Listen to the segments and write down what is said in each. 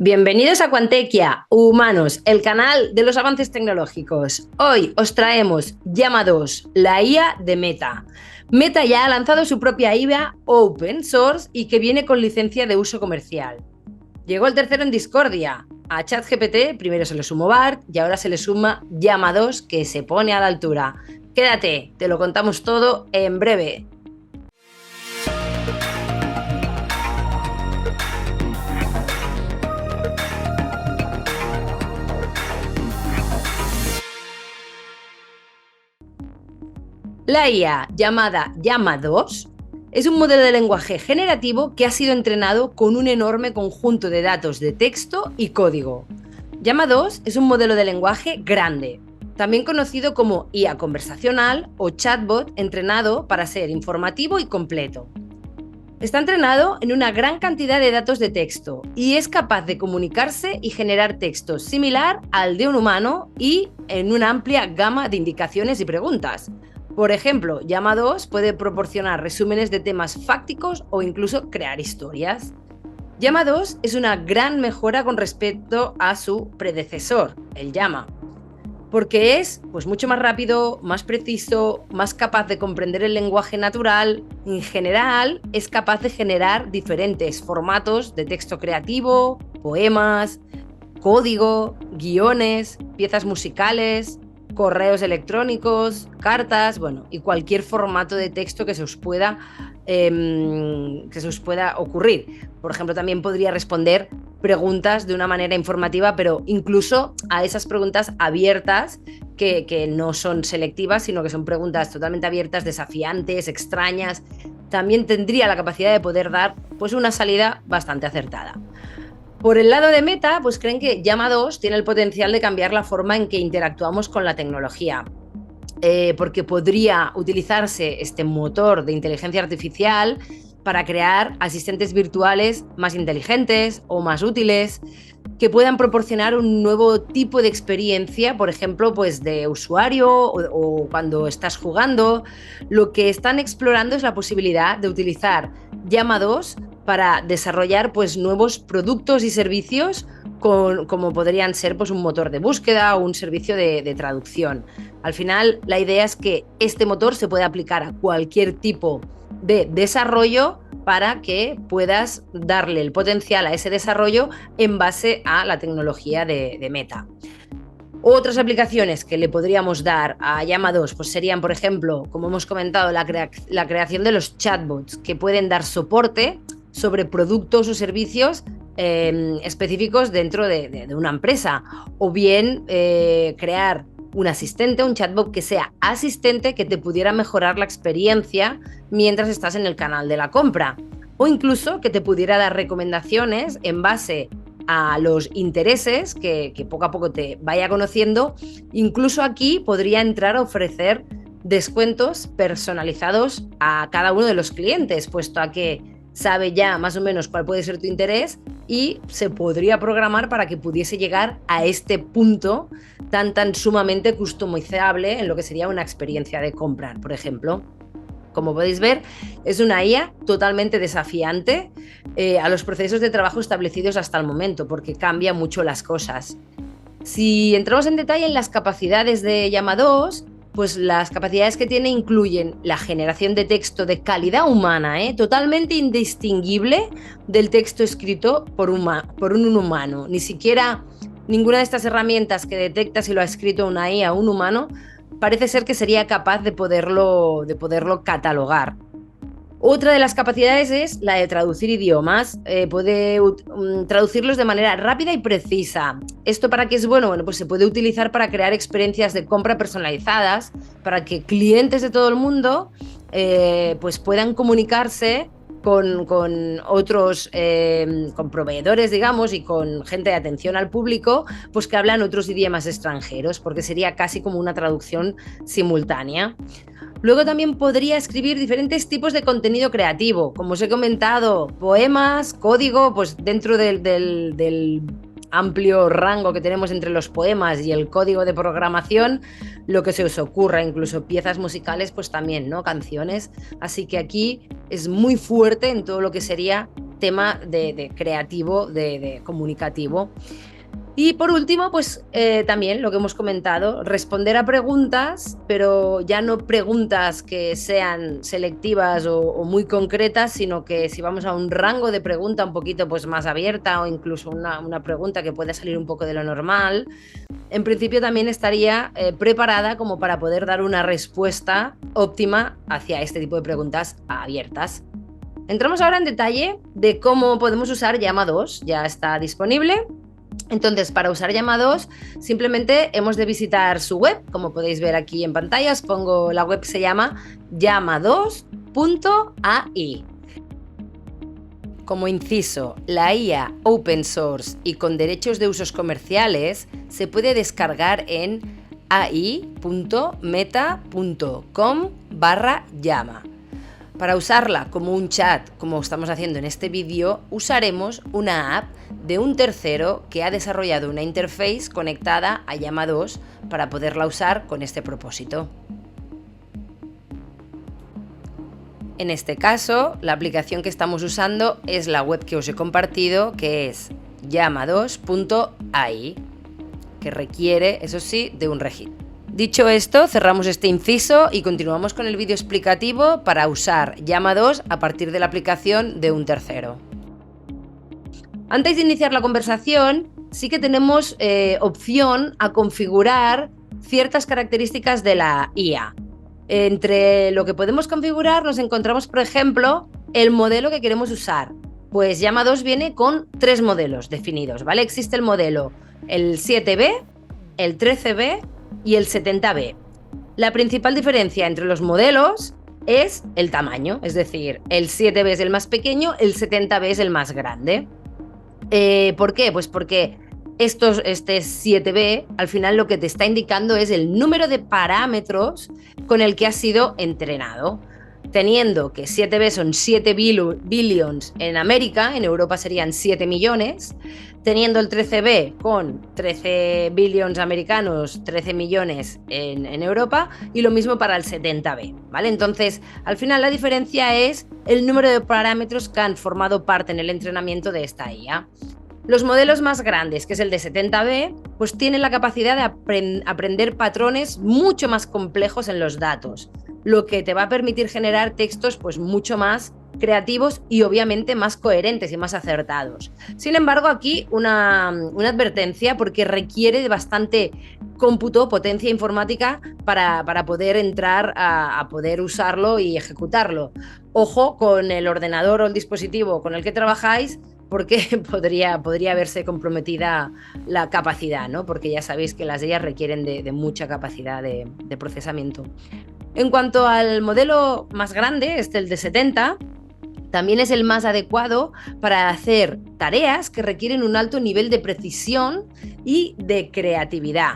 Bienvenidos a Quantequia, Humanos, el canal de los avances tecnológicos. Hoy os traemos Llama 2, la IA de Meta. Meta ya ha lanzado su propia IA open source y que viene con licencia de uso comercial. Llegó el tercero en discordia. A ChatGPT primero se le sumó Bard y ahora se le suma Llama 2, que se pone a la altura. Quédate, te lo contamos todo en breve. La IA, llamada Llama 2, es un modelo de lenguaje generativo que ha sido entrenado con un enorme conjunto de datos de texto y código. Llama 2 es un modelo de lenguaje grande, también conocido como IA conversacional o chatbot entrenado para ser informativo y completo. Está entrenado en una gran cantidad de datos de texto y es capaz de comunicarse y generar texto similar al de un humano y en una amplia gama de indicaciones y preguntas. Por ejemplo, Llama 2 puede proporcionar resúmenes de temas fácticos o incluso crear historias. Llama 2 es una gran mejora con respecto a su predecesor, el Llama, porque es mucho más rápido, más preciso, más capaz de comprender el lenguaje natural. En general, es capaz de generar diferentes formatos de texto creativo, poemas, código, guiones, piezas musicales, correos electrónicos, cartas, y cualquier formato de texto que se os pueda ocurrir. Por ejemplo, también podría responder preguntas de una manera informativa, pero incluso a esas preguntas abiertas que no son selectivas, sino que son preguntas totalmente abiertas, desafiantes, extrañas. También tendría la capacidad de poder dar una salida bastante acertada. Por el lado de Meta, creen que Llama 2 tiene el potencial de cambiar la forma en que interactuamos con la tecnología, porque podría utilizarse este motor de inteligencia artificial para crear asistentes virtuales más inteligentes o más útiles, que puedan proporcionar un nuevo tipo de experiencia, por ejemplo, de usuario o cuando estás jugando. Lo que están explorando es la posibilidad de utilizar Llama 2 para desarrollar nuevos productos y servicios como podrían ser un motor de búsqueda o un servicio de traducción. Al final, la idea es que este motor se puede aplicar a cualquier tipo de desarrollo para que puedas darle el potencial a ese desarrollo en base a la tecnología de Meta. Otras aplicaciones que le podríamos dar a Llama 2 serían, por ejemplo, como hemos comentado, la creación de los chatbots, que pueden dar soporte sobre productos o servicios específicos dentro de una empresa, o bien crear un asistente, un chatbot que sea asistente, que te pudiera mejorar la experiencia mientras estás en el canal de la compra, o incluso que te pudiera dar recomendaciones en base a los intereses que poco a poco te vaya conociendo. Incluso aquí podría entrar a ofrecer descuentos personalizados a cada uno de los clientes, puesto a que sabe ya más o menos cuál puede ser tu interés y se podría programar para que pudiese llegar a este punto tan sumamente customizable en lo que sería una experiencia de compra, por ejemplo. Como podéis ver, es una IA totalmente desafiante a los procesos de trabajo establecidos hasta el momento, porque cambia mucho las cosas. Si entramos en detalle en las capacidades de Llama 2, las capacidades que tiene incluyen la generación de texto de calidad humana, totalmente indistinguible del texto escrito por un humano. Ni siquiera ninguna de estas herramientas que detecta si lo ha escrito una IA o un humano parece ser que sería capaz de poderlo catalogar. Otra de las capacidades es la de traducir idiomas. Puede traducirlos de manera rápida y precisa. ¿Esto para qué es bueno? Se puede utilizar para crear experiencias de compra personalizadas, para que clientes de todo el mundo puedan comunicarse con otros, con proveedores, digamos, y con gente de atención al público, que hablan otros idiomas extranjeros, porque sería casi como una traducción simultánea. Luego también podría escribir diferentes tipos de contenido creativo, como os he comentado, poemas, código, dentro del amplio rango que tenemos entre los poemas y el código de programación, lo que se os ocurra, incluso piezas musicales, pues también, ¿no? Canciones. Así que aquí es muy fuerte en todo lo que sería tema de creativo, de comunicativo. Y por último, pues también lo que hemos comentado, responder a preguntas, pero ya no preguntas que sean selectivas o muy concretas, sino que si vamos a un rango de pregunta un poquito pues, más abierta o incluso una pregunta que puede salir un poco de lo normal, en principio también estaría preparada como para poder dar una respuesta óptima hacia este tipo de preguntas abiertas. Entramos ahora en detalle de cómo podemos usar Llama 2, ya está disponible. Entonces, para usar Llama 2, simplemente hemos de visitar su web. Como podéis ver aquí en pantalla, os pongo la web, se llama llama2.ai. Como inciso, la IA open source y con derechos de usos comerciales se puede descargar en ai.meta.com/llama. Para usarla como un chat, como estamos haciendo en este vídeo, usaremos una app de un tercero que ha desarrollado una interface conectada a Llama 2 para poderla usar con este propósito. En este caso, la aplicación que estamos usando es la web que os he compartido, que es llama2.ai, que requiere, eso sí, de un registro. Dicho esto, cerramos este inciso y continuamos con el vídeo explicativo para usar Llama 2 a partir de la aplicación de un tercero. Antes de iniciar la conversación, sí que tenemos opción a configurar ciertas características de la IA. Entre lo que podemos configurar nos encontramos, por ejemplo, el modelo que queremos usar. Pues Llama 2 viene con 3 modelos definidos, ¿vale? Existe el modelo el 7B, el 13B y el 70B. La principal diferencia entre los modelos es el tamaño, es decir, el 7B es el más pequeño, el 70B es el más grande. ¿Por qué? Pues porque este 7B al final lo que te está indicando es el número de parámetros con el que has sido entrenado. Teniendo que 7B son 7 billions en América, en Europa serían 7 millones, teniendo el 13B con 13 billions americanos, 13 millones en Europa, y lo mismo para el 70B, ¿vale? Entonces, al final la diferencia es el número de parámetros que han formado parte en el entrenamiento de esta IA. Los modelos más grandes, que es el de 70B, pues tienen la capacidad de aprender patrones mucho más complejos en los datos, lo que te va a permitir generar textos pues mucho más creativos y obviamente más coherentes y más acertados. Sin embargo, aquí una advertencia, porque requiere de bastante cómputo, potencia informática para poder entrar a poder usarlo y ejecutarlo. Ojo con el ordenador o el dispositivo con el que trabajáis, porque podría verse comprometida la capacidad, ¿no? Porque ya sabéis que las IAs requieren de mucha capacidad de procesamiento. En cuanto al modelo más grande, el de 70, también es el más adecuado para hacer tareas que requieren un alto nivel de precisión y de creatividad.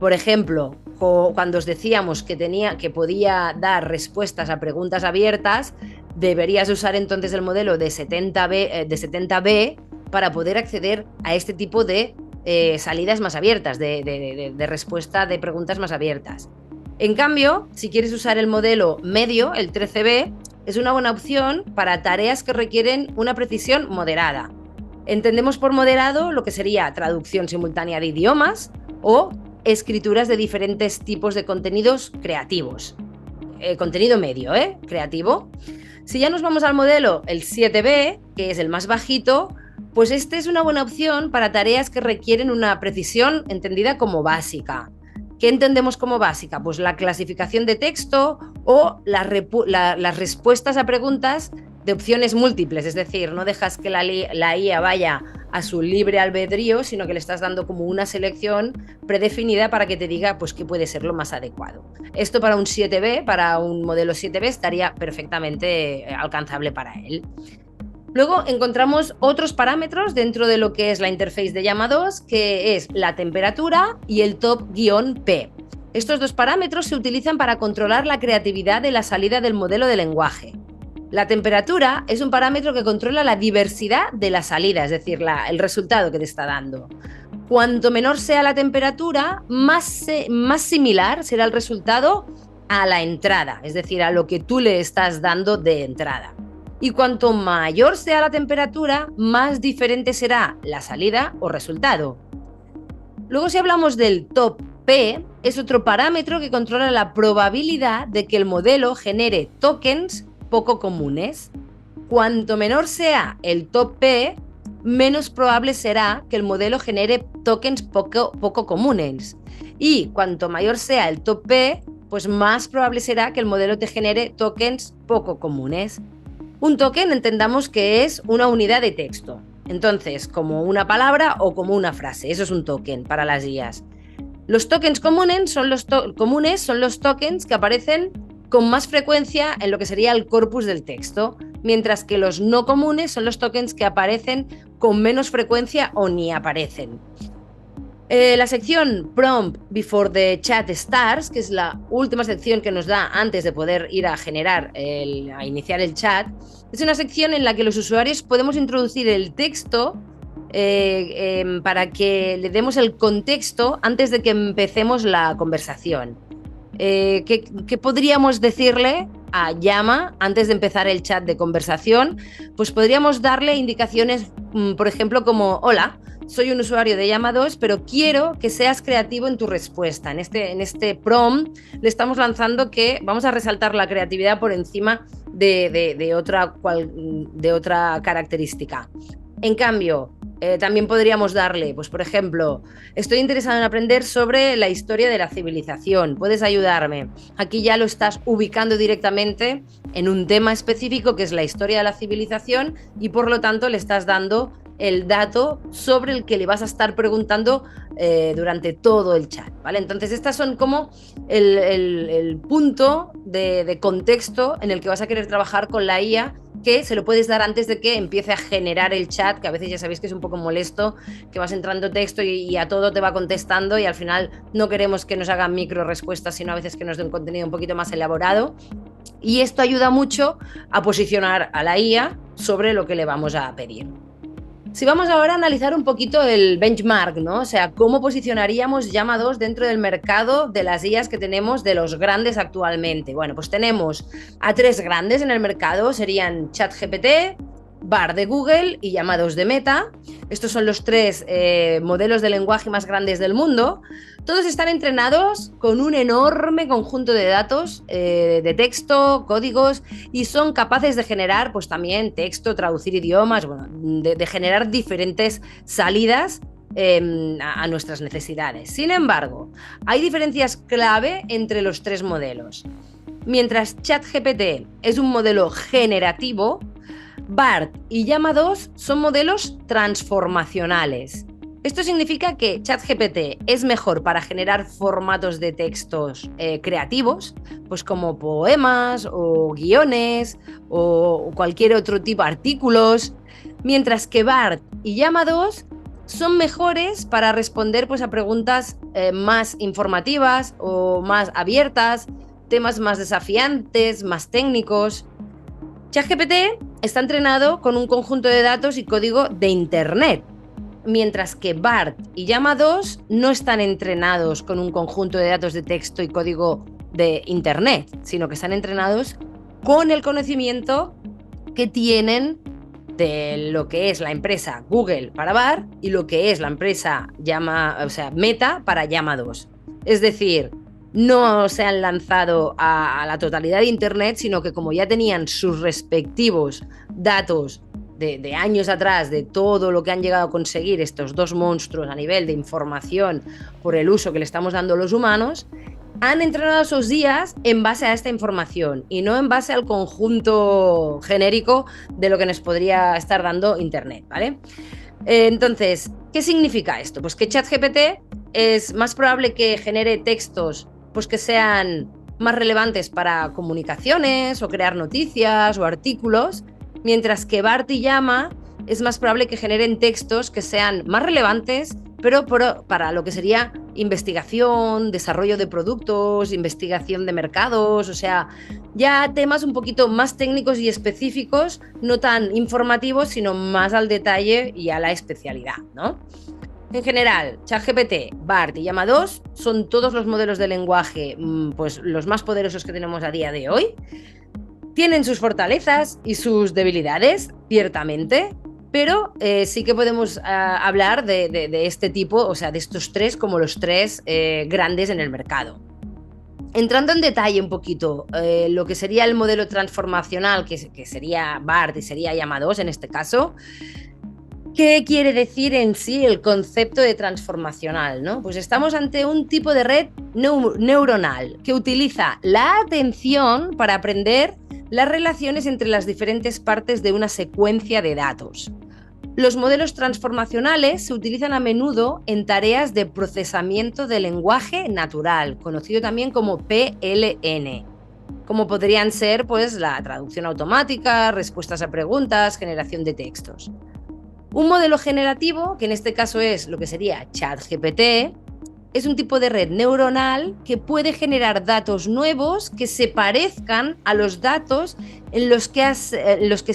Por ejemplo, cuando os decíamos que podía dar respuestas a preguntas abiertas, deberías usar entonces el modelo de 70B para poder acceder a este tipo de salidas más abiertas, de respuesta de preguntas más abiertas. En cambio, si quieres usar el modelo medio, el 13B, es una buena opción para tareas que requieren una precisión moderada. Entendemos por moderado lo que sería traducción simultánea de idiomas o escrituras de diferentes tipos de contenidos creativos. Contenido medio, creativo. Si ya nos vamos al modelo, el 7B, que es el más bajito, pues este es una buena opción para tareas que requieren una precisión entendida como básica. ¿Qué entendemos como básica? Pues la clasificación de texto o las respuestas a preguntas de opciones múltiples, es decir, no dejas que la IA vaya a su libre albedrío, sino que le estás dando como una selección predefinida para que te diga pues qué puede ser lo más adecuado. Esto para un 7B, para un modelo 7B estaría perfectamente alcanzable para él. Luego encontramos otros parámetros dentro de lo que es la interface de Llama 2, que es la temperatura y el top-P. Estos dos parámetros se utilizan para controlar la creatividad de la salida del modelo de lenguaje. La temperatura es un parámetro que controla la diversidad de la salida, es decir, el resultado que te está dando. Cuanto menor sea la temperatura, más similar será el resultado a la entrada, es decir, a lo que tú le estás dando de entrada. Y cuanto mayor sea la temperatura, más diferente será la salida o resultado. Luego, si hablamos del top P, es otro parámetro que controla la probabilidad de que el modelo genere tokens poco comunes. Cuanto menor sea el top P, menos probable será que el modelo genere tokens poco comunes. Y cuanto mayor sea el top P, pues más probable será que el modelo te genere tokens poco comunes. Un token entendamos que es una unidad de texto. Entonces, como una palabra o como una frase. Eso es un token para las IAs. Los tokens comunes son los tokens que aparecen con más frecuencia en lo que sería el corpus del texto, mientras que los no comunes son los tokens que aparecen con menos frecuencia o ni aparecen. La sección Prompt Before the Chat Starts, que es la última sección que nos da antes de poder ir a generar, a iniciar el chat, es una sección en la que los usuarios podemos introducir el texto para que le demos el contexto antes de que empecemos la conversación. ¿Qué podríamos decirle a Llama antes de empezar el chat de conversación? Pues podríamos darle indicaciones, por ejemplo, como: hola, soy un usuario de Llama 2, pero quiero que seas creativo en tu respuesta. En este prompt le estamos lanzando que vamos a resaltar la creatividad por encima de otra característica. En cambio, también podríamos darle, pues por ejemplo, estoy interesado en aprender sobre la historia de la civilización, ¿puedes ayudarme? Aquí ya lo estás ubicando directamente en un tema específico que es la historia de la civilización y por lo tanto le estás dando el dato sobre el que le vas a estar preguntando durante todo el chat, ¿vale? Entonces estas son como el punto de contexto en el que vas a querer trabajar con la IA, que se lo puedes dar antes de que empiece a generar el chat, que a veces ya sabéis que es un poco molesto, que vas entrando texto y a todo te va contestando y al final no queremos que nos hagan micro respuestas, sino a veces que nos dé un contenido un poquito más elaborado. Y esto ayuda mucho a posicionar a la IA sobre lo que le vamos a pedir. Si vamos ahora a analizar un poquito el benchmark, ¿no? O sea, cómo posicionaríamos Llama 2 dentro del mercado de las IAs que tenemos de los grandes actualmente. Bueno, pues tenemos a 3 grandes en el mercado, serían ChatGPT, Bard de Google y Llama 2 de Meta. Estos son los 3 modelos de lenguaje más grandes del mundo. Todos están entrenados con un enorme conjunto de datos, de texto, códigos, y son capaces de generar pues también texto, traducir idiomas, bueno, de generar diferentes salidas a nuestras necesidades. Sin embargo, hay diferencias clave entre los 3 modelos. Mientras ChatGPT es un modelo generativo, Bard y Llama 2 son modelos transformacionales. Esto significa que ChatGPT es mejor para generar formatos de textos creativos, pues como poemas o guiones o cualquier otro tipo, artículos, mientras que Bard y Llama 2 son mejores para responder pues, a preguntas más informativas o más abiertas, temas más desafiantes, más técnicos. ChatGPT está entrenado con un conjunto de datos y código de Internet, mientras que Bard y Llama 2 no están entrenados con un conjunto de datos de texto y código de Internet, sino que están entrenados con el conocimiento que tienen de lo que es la empresa Google para Bard y lo que es la empresa Meta para Llama 2. Es decir, no se han lanzado a la totalidad de Internet, sino que como ya tenían sus respectivos datos de años atrás, de todo lo que han llegado a conseguir estos 2 monstruos a nivel de información por el uso que le estamos dando los humanos, han entrenado sus días en base a esta información y no en base al conjunto genérico de lo que nos podría estar dando Internet, ¿vale? Entonces, ¿qué significa esto? Pues que ChatGPT es más probable que genere textos pues que sean más relevantes para comunicaciones o crear noticias o artículos, mientras que Bard y Llama es más probable que generen textos que sean más relevantes pero para lo que sería investigación, desarrollo de productos, investigación de mercados, o sea, ya temas un poquito más técnicos y específicos, no tan informativos, sino más al detalle y a la especialidad, ¿no? En general, ChatGPT, BART y Llama 2 son todos los modelos de lenguaje pues, los más poderosos que tenemos a día de hoy. Tienen sus fortalezas y sus debilidades, ciertamente, pero sí que podemos hablar de este tipo, o sea, de estos tres como los tres grandes en el mercado. Entrando en detalle un poquito, lo que sería el modelo transformacional, que sería BART y sería Llama 2 en este caso, ¿qué quiere decir en sí el concepto de transformacional, ¿no? Pues estamos ante un tipo de red neuronal que utiliza la atención para aprender las relaciones entre las diferentes partes de una secuencia de datos. Los modelos transformacionales se utilizan a menudo en tareas de procesamiento de lenguaje natural, conocido también como PLN, como podrían ser pues, la traducción automática, respuestas a preguntas, generación de textos. Un modelo generativo, que en este caso es lo que sería ChatGPT, es un tipo de red neuronal que puede generar datos nuevos que se parezcan a los datos en los que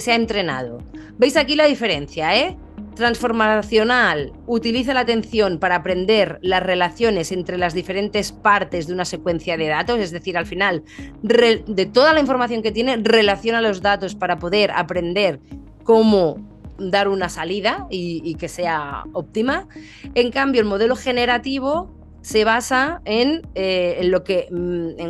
se ha entrenado. ¿Veis aquí la diferencia? Transformacional utiliza la atención para aprender las relaciones entre las diferentes partes de una secuencia de datos, es decir, al final, de toda la información que tiene, relaciona los datos para poder aprender cómo dar una salida y que sea óptima. En cambio, el modelo generativo se basa en lo que,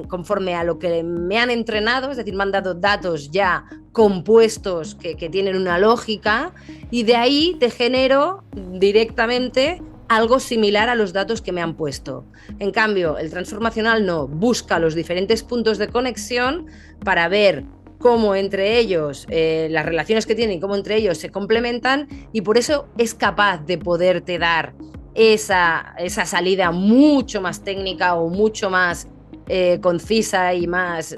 conforme a lo que me han entrenado, es decir, me han dado datos ya compuestos que tienen una lógica y de ahí te genero directamente algo similar a los datos que me han puesto. En cambio, el transformacional no, busca los diferentes puntos de conexión para ver cómo entre ellos, las relaciones que tienen, cómo entre ellos se complementan y por eso es capaz de poderte dar esa salida mucho más técnica o mucho más concisa y más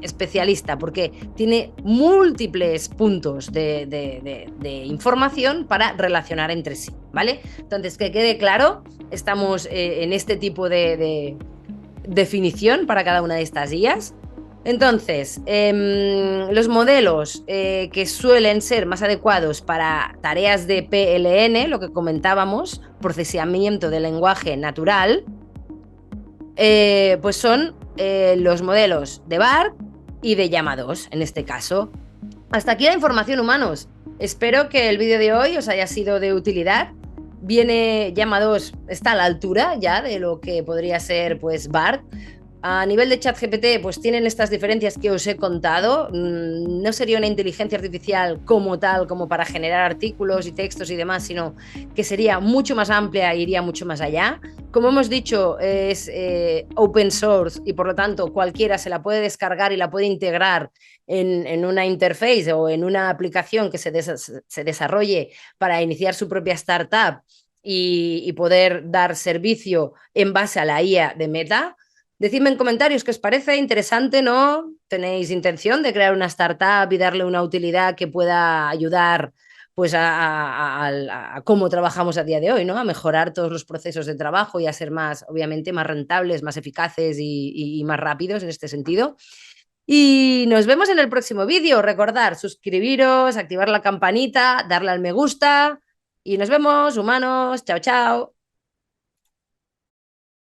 especialista, porque tiene múltiples puntos de información para relacionar entre sí, ¿vale? Entonces, que quede claro, estamos en este tipo de definición para cada una de estas guías. Entonces, los modelos que suelen ser más adecuados para tareas de PLN, lo que comentábamos, procesamiento de lenguaje natural, pues son los modelos de BART y de Llama 2, en este caso. Hasta aquí la información, humanos. Espero que el vídeo de hoy os haya sido de utilidad. Viene Llama 2, está a la altura ya de lo que podría ser pues BART. A nivel de ChatGPT, pues tienen estas diferencias que os he contado. No sería una inteligencia artificial como tal, como para generar artículos y textos y demás, sino que sería mucho más amplia e iría mucho más allá. Como hemos dicho, es open source y por lo tanto cualquiera se la puede descargar y la puede integrar en una interface o en una aplicación que se desarrolle para iniciar su propia startup y poder dar servicio en base a la IA de Meta. Decidme en comentarios qué os parece, interesante, ¿no? ¿Tenéis intención de crear una startup y darle una utilidad que pueda ayudar pues a cómo trabajamos a día de hoy, ¿no? A mejorar todos los procesos de trabajo y a ser más, obviamente, más rentables, más eficaces y más rápidos en este sentido. Y nos vemos en el próximo vídeo. Recordad, suscribiros, activar la campanita, darle al me gusta y nos vemos, humanos. Chao, chao.